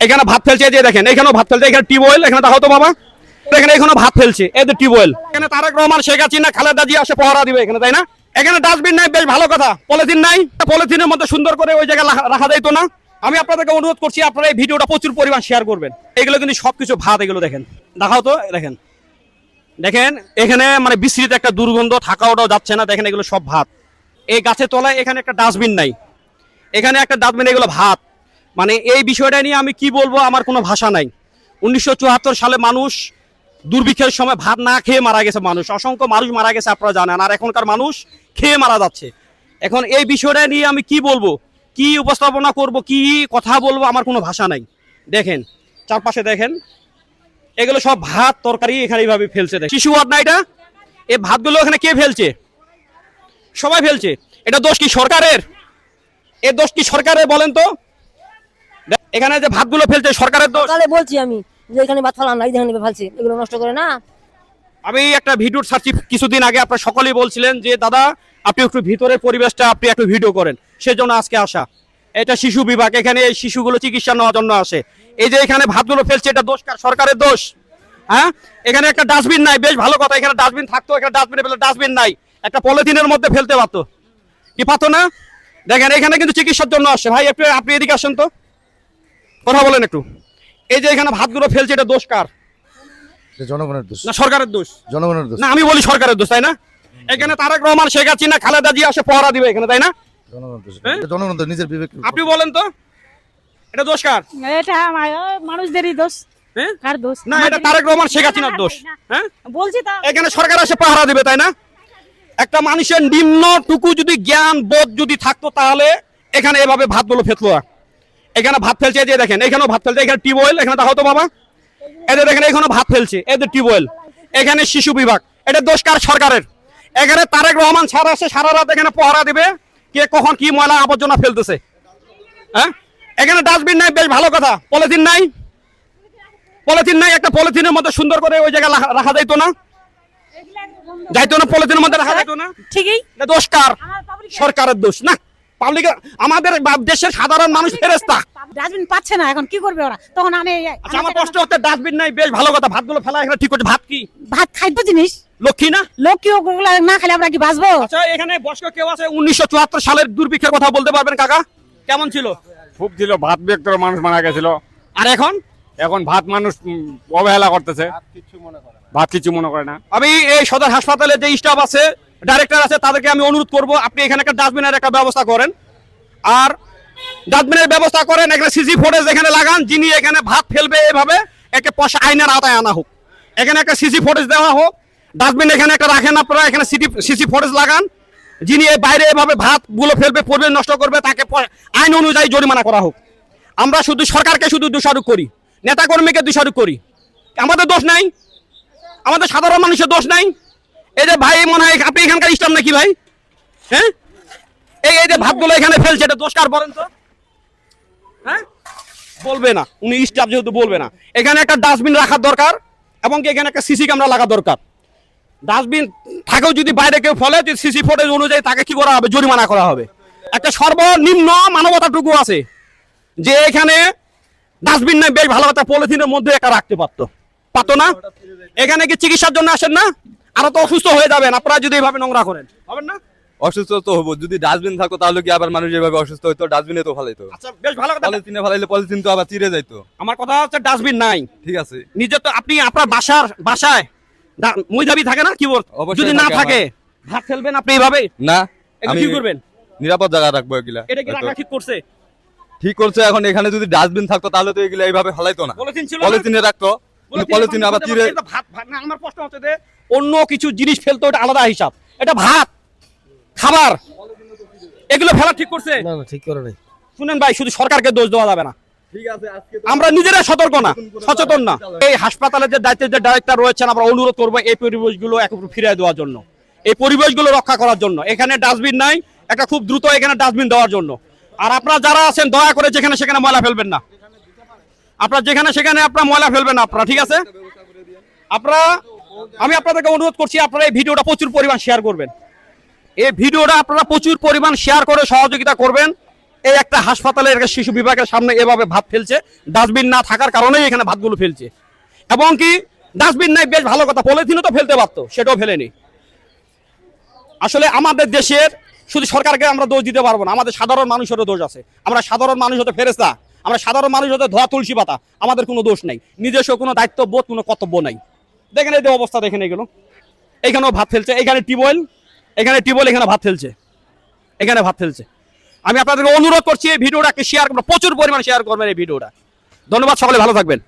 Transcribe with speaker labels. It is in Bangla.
Speaker 1: এখানে ভাত ফেলছে, এই যে দেখেন এখানেও ভাত ফেলছে, এখানে টিউবওয়েল, এখানে দেখো তো বাবা, এখানে এখানে ভাত ফেলছে, এই যে টিউবওয়েল। এখানে তারেক রহমান, শেখ হাসিনা, খালেদা জিয়া আসে পহরা দিবে এখানে, তাই না? এখানে ডাস্টবিন নাই, বেশ ভালো কথা। পলিথিন নাই, পলিথিনের মধ্যে সুন্দর করে ওই জায়গায় রাখা যাইতো না? আমি আপনাদেরকে অনুরোধ করছি, আপনারা এই ভিডিওটা প্রচুর পরিমাণ শেয়ার করবেন। এগুলো কিন্তু সবকিছু ভাত, এগুলো দেখেন, দেখাও তো, দেখেন দেখেন এখানে মানে বিস্তৃত একটা দুর্গন্ধ, থাকা ওটাও যাচ্ছে না। দেখেন এগুলো সব ভাত, এই গাছের তলায় এখানে একটা ডাস্টবিন নাই, এখানে একটা ডাস্টবিন, এগুলো ভাত। মানে এই বিষয়টা নিয়ে আমি কি বলবো, আমার কোনো ভাষা নাই। 1974 সালে মানুষ দুর্ভিক্ষের সময় ভাত না খেয়ে মারা গেছে, মানুষ অসংখ্য মানুষ মারা গেছে, আপনারা জানেন। আর এখনকার মানুষ খেয়ে মারা যাচ্ছে। এখন এই বিষয়টা নিয়ে আমি কি বলবো, কি উপস্থাপনা করব, কি কথা বলবো, আমার কোনো ভাষা নাই। দেখেন চারপাশে দেখেন, এগুলো সব ভাত তরকারি এখানে এইভাবে ফেলছে। শিশু ওয়ার্ড না এটা? এই ভাতগুলো এখানে কে ফেলছে? সবাই ফেলছে। এটা দোষ কি সরকারের? এর দোষ কি সরকারের বলেন তো? এখানে যে ভাতগুলো ফেলছে সরকারের দোষ?
Speaker 2: তাহলে বলছি আমি যে এখানে ভাত ফালান না, এখানে ফেলছে, এগুলো নষ্ট করে না।
Speaker 1: আমি একটা ভিডিও ছাড়ছি কিছুদিন আগে, আপনারা সকলেই বলছিলেন যে দাদা আপনি একটু ভিতরের পরিবেশটা আপনি একটু ভিডিও করেন, সেজন্য আজকে আসা। এটা শিশু বিভাগ, এখানে এই শিশুগুলো চিকিৎসা নেওয়ার জন্য আসে। এই যে এখানে ভাতগুলো ফেলছে, এটা দোষ কার? সরকারের দোষ। হ্যাঁ, এখানে একটা ডাস্টবিন নাই, বেশ ভালো কথা, এখানে ডাস্টবিন থাকতো, এখানে ডাস্টবিনে ফেলে, ডাস্টবিন নাই, একটা পলিথিনের মধ্যে ফেলতে পারতো, কি পারতো না? দেখেন এখানে কিন্তু চিকিৎসার জন্য আসে। ভাই আপনি এদিকে আসেন তো, কথা বলেন একটু। এই যে এখানে ভাতগুলো ফেলছে, এটা দোষ কার?
Speaker 3: জনগণের দোষ
Speaker 1: না সরকারের দোষ?
Speaker 3: জনগণের দোষ
Speaker 1: না, আমি বলি সরকারের দোষ, তাই না? এখানে তারেক রহমান, শেখ হাসিনা, খালেদা জিয়া আসে পহরা দিবে এখানে, তাই না?
Speaker 3: জনগণের দোষ
Speaker 1: হ্যাঁ?
Speaker 3: জনগণের দোষ নিজের বিবেক
Speaker 1: আপনি বলেন তো, এটা দোষ কার?
Speaker 4: এটা মানুষদেরই দোষ।
Speaker 1: হ্যাঁ?
Speaker 4: কার দোষ?
Speaker 1: না, এটা তারেক রহমান, শেখ হাসিনার দোষ। হ্যাঁ,
Speaker 4: বলছি তো।
Speaker 1: এখানে সরকার এসে পাহারা দিবে, তাই না? একটা মানুষের নিম্নটুকু যদি জ্ঞান বোধ যদি থাকতো, তাহলে এখানে এভাবে ভাতগুলো ফেলতো না। এখানে ভাত ফেলছে, এই যে দেখেন এখানেও ভাত ফেলছে, এখানে টিউবওয়েল, এখানে দেখো তো বাবা, এদের দেখেন এখানে ভাত ফেলছে, এদের টিউবওয়েল, এখানে শিশু বিভাগ। এটা দোষ কার? সরকারের। এখানে তারেক রহমান ছাড়া আসে সারা রাত এখানে পহরা দিবে, কে কখন কি ময়লা আবর্জনা ফেলতেছে। হ্যাঁ, এখানে ডাস্টবিন নাই, বেশ ভালো কথা। পলিথিন নাই, পলিথিন নাই, একটা পলিথিনের মধ্যে সুন্দর করে ওই জায়গায় রাখা যাইতো না? যাইতো না, পলিথিনের মধ্যে রাখা যাইতো না?
Speaker 4: ঠিকই।
Speaker 1: এটা দোষ কার? সরকারের দোষ না, পাবলিক। আমাদের দেশের সাধারণ মানুষ ফেরেস্তা।
Speaker 4: ডাস্টবিন পাচ্ছে না, এখন কি করবে ওরা? তখন
Speaker 1: আচ্ছা, আমার প্রশ্ন হচ্ছে ডাস্টবিন নাই, বেশ ভালো কথা, ভাতগুলো ফেলা এখানে ঠিক করছে। ভাত কি
Speaker 4: ভাত খাদ্য জিনিস,
Speaker 1: লক্ষ্মী না?
Speaker 4: লোক কি ওগুলা না খেলে আমরা কি বাঁচবো?
Speaker 1: আচ্ছা, এখানে বয়স্ক কেউ আছে 1974 সালের দুর্ভিক্ষের কথা বলতে পারবেন? কাকা কেমন ছিল?
Speaker 5: খুব ছিল, ভাত ব্যক্তর মানুষ মারা গেছিল।
Speaker 1: আর এখন?
Speaker 5: এখন ভাত মানুষ অবহেলা করতেছে, ভাত কিছু মনে করে না।
Speaker 1: আমি এই সদর হাসপাতালে যে স্টাফ আছে, ডাইরেক্টর আছে, তাদেরকে আমি অনুরোধ করব আপনি এখানে একটা ডাস্টবিনের একটা ব্যবস্থা করেন। আর ডাস্টবিনের ব্যবস্থা করেন, এখানে সিসি ফুটেজ এখানে লাগান, যিনি এখানে ভাত ফেলবে এভাবে একে পয়সা আইনের আওতায় আনা হোক। এখানে একটা সিসি ফুটেজ দেওয়া হোক, ডাস্টবিন এখানে একটা রাখেন আপনারা, এখানে সিসি ফুটেজ লাগান, যিনি এই বাইরে এভাবে ভাতগুলো ফেলবে, পরিবেশ নষ্ট করবে, তাকে আইন অনুযায়ী জরিমানা করা হোক। আমরা শুধু সরকারকে শুধু দোষারোপ করি, নেতা কর্মীকে দোষারোপ করি, আমাদের দোষ নাই, আমাদের সাধারণ মানুষের দোষ নাই। এই যে ভাই মনে হয় আপনি এখানকার স্টাফ নাকি ভাই? হ্যাঁ, এই যে ভাতগুলো এখানে ফেলছে, এটা দোষ কার বলেন তো? হ্যাঁ, বলবে না, উনি স্টাফ যেহেতু বলবে না। এখানে একটা ডাস্টবিন রাখার দরকার, এবং এখানে একটা সিসি ক্যামেরা লাগা দরকার। ডাস্টবিন থাকেও যদি বাইরে কেউ ফলে, সিসি ফুটেজ অনুযায়ী তাকে কি করা হবে? জরিমানা করা হবে। একটা সর্বনিম্ন মানবতাটুকু আছে যে এখানে ডাস্টবিন নাই, বেশ ভালো কথা, পলিথিনের মধ্যে একটা রাখতে পারতো না? এখানে কি চিকিৎসার জন্য আসেন না? আরো তো অসুস্থ হয়ে যাবেন আপনারা যদি এইভাবে নোংরা করেন, হবেন না?
Speaker 6: অসুস্থ তো হবো, যদি ডাস্টবিন থাকতো তাহলে কি আবার মানুষ এভাবে অসুস্থ হইতো? ডাস্টবিনে তো ফালাইতো।
Speaker 1: আচ্ছা, বেশ ভালো কথা।
Speaker 6: পলিথিনে ফালাইলে পলিথিন তো আবার চিরে যাইতো।
Speaker 1: আমার কথা হচ্ছে ডাস্টবিন নাই,
Speaker 6: ঠিক আছে,
Speaker 1: নিজে তো আপনি আপনার বাসায় মুইদাবি থাকে না কি বল,
Speaker 6: অবশ্যই
Speaker 1: যদি না
Speaker 6: থাকে
Speaker 1: থাকে ভাত ফেলবেন আপনি এইভাবে?
Speaker 6: না,
Speaker 1: এটা
Speaker 6: আমি
Speaker 1: কি করবেন?
Speaker 6: নিরাপদ জায়গা রাখবো এগুলা।
Speaker 1: এটা কি রাখা ঠিক করছে?
Speaker 6: ঠিক করছে। এখন এখানে যদি ডাস্টবিন থাকতো তাহলে তো এগুলা এইভাবে ফালাইতো না,
Speaker 1: পলিথিন ছিল না?
Speaker 6: পলিথিনে রাখতো। কিন্তু পলিথিনে আবার চিরে,
Speaker 1: এটা ভাত না, আমার প্রশ্ন হচ্ছে যে অন্য কিছু জিনিস ফেলতো, এটা আলাদা হিসাব, এটা ভাত খাবার, এগুলো ফেলা ঠিক করছে?
Speaker 3: না না, ঠিক করে নাই।
Speaker 1: শুনেন ভাই, শুধু সরকারকে দোষ দেওয়া যাবে না,
Speaker 6: ঠিক আছে, আজকে
Speaker 1: আমরা নিজেরা সতর্ক না, সচেতন না। এই হাসপাতালের যে দায়িত্বের যে ডাইরেক্টর রয়েছেন, আমরা অনুরোধ করবো এই পরিবেশগুলো একটু ফিরিয়ে দেওয়ার জন্য, এই পরিবেশগুলো রক্ষা করার জন্য। এখানে ডাস্টবিন নাই, একটা খুব দ্রুত এখানে ডাস্টবিন দেওয়ার জন্য। আর আপনারা যারা আছেন দয়া করে যেখানে সেখানে ময়লা ফেলবেন না, আপনারা যেখানে সেখানে আপনারা ময়লা ফেলবেন না আপনারা, ঠিক আছে? আপনারা, আমি আপনাদেরকে অনুরোধ করছি আপনারা এই ভিডিওটা প্রচুর পরিমাণ শেয়ার করবেন, এই ভিডিওটা আপনারা প্রচুর পরিমাণ শেয়ার করে সহযোগিতা করবেন, এই একটা হাসপাতালের একটা শিশু বিভাগের সামনে এভাবে ভাত ফেলছে, ডাস্টবিন না থাকার কারণেই এখানে ভাতগুলো ফেলছে। এবং কি ডাস্টবিন নাই বেশ ভালো কথা, পলিথিনও তো ফেলতে পারতো, সেটাও ফেলেনি। আসলে আমাদের দেশের শুধু সরকারকে আমরা দোষ দিতে পারবো না, আমাদের সাধারণ মানুষেরও দোষ আছে। আমরা সাধারণ মানুষ হতে ফেরেশতা, আমরা সাধারণ মানুষ হতে ধোয়া তুলসী পাতা, আমাদের কোনো দোষ নাই, নিজস্ব কোনো দায়িত্ববোধ কোনো কর্তব্য নাই। দেখেন এই যে অবস্থা, দেখেন এগুলো, এইখানেও ভাত ফেলছে, এখানে টিউবওয়েল, এখানে ভাত ফেলছে, এখানে ভাত ফেলছে। আমি আপনাদেরকে অনুরোধ করছি এই ভিডিওটাকে শেয়ার করবেন, প্রচুর পরিমাণে শেয়ার করবেন এই ভিডিওটা। ধন্যবাদ, সকলে ভালো থাকবেন।